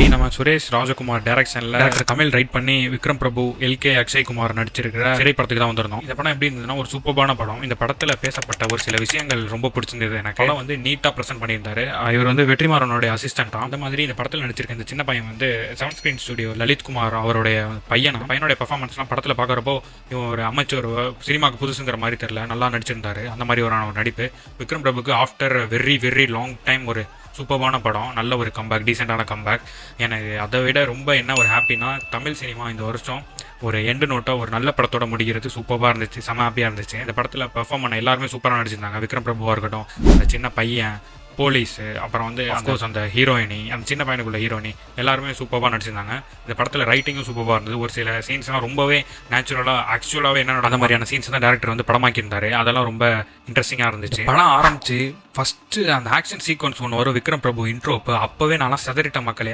நீ நம்ம சுரேஷ் ராஜகுமார் டைரக்ஷன்ல தமிழ் ரைட் பண்ணி விக்ரம் பிரபு எல்கே அக்ஷய் குமார் நடிச்சிருக்கிற சிறை படத்துக்கு தான் வந்திருந்தோம். இந்த படம் எப்படி இருந்ததுன்னா ஒரு சூப்பரான படம். இந்த படத்துல பேசப்பட்ட ஒரு சில விஷயங்கள் ரொம்ப பிடிச்சிருந்தது எனக்கு. படம் வந்து நீட்டா பிரசன்ட் பண்ணியிருந்தாரு. இவர் வந்து வெற்றிமாறனுடைய அசிஸ்டன்ட். அந்த மாதிரி இந்த படத்தில் நடிச்சிருக்க இந்த சின்ன பையன் வந்து seven screen studio Lalit Kumar அவருடைய பையனுடைய பெர்ஃபார்மன்ஸ்லாம் படத்தில் பார்க்குறப்போ இவன் ஒரு அமைச்சர் சினிமாவுக்கு புதுசுங்கிற மாதிரி தெரியல, நல்லா நடிச்சிருந்தாரு. அந்த மாதிரி ஒரு நடிப்பு விக்ரம் பிரபுக்கு after very very long time ஒரு சூப்பரான படம், நல்ல ஒரு கம்பேக், டீசெண்டான கம்பேக். எனக்கு அதை விட ரொம்ப என்ன ஒரு ஹாப்பினா தமிழ் சினிமா இந்த வருஷம் ஒரு எண்டு நோட்டை ஒரு நல்ல படத்தோட முடிகிறது சூப்பராக இருந்துச்சு, செம ஹாப்பியாக இருந்துச்சு. இந்த படத்தில் பெர்ஃபார்ம் பண்ண எல்லாருமே சூப்பராக நடிச்சிருந்தாங்க. விக்ரம் பிரபுவாக இருக்கட்டும், அந்த சின்ன பையன் போலீஸு, அப்புறம் வந்து அஃப்கோர்ஸ் அந்த ஹீரோயினி, அந்த சின்ன பையனுக்குள்ள ஹீரோயினி எல்லாருமே சூப்பராக நடிச்சிருந்தாங்க. இந்த படத்தில் ரைட்டிங்கும் சூப்பராக இருந்தது. ஒரு சில சீன்ஸ்லாம் ரொம்பவே நேச்சுரலாக ஆக்சுவலாகவே என்ன அந்த மாதிரியான சீன்ஸ் தான் டேரக்டர் வந்து படமாக்கியிருந்தாரு. அதெல்லாம் ரொம்ப இன்ட்ரெஸ்டிங்காக இருந்துச்சு. படம் ஆரம்பிச்சு ஃபஸ்ட்டு அந்த ஆக்ஷன் சீக்வன்ஸ் ஒன்று வரும், விக்ரம் பிரபு இன்ட்ரோப்பு. அப்போவே நல்லா சதறிட்ட மக்களே.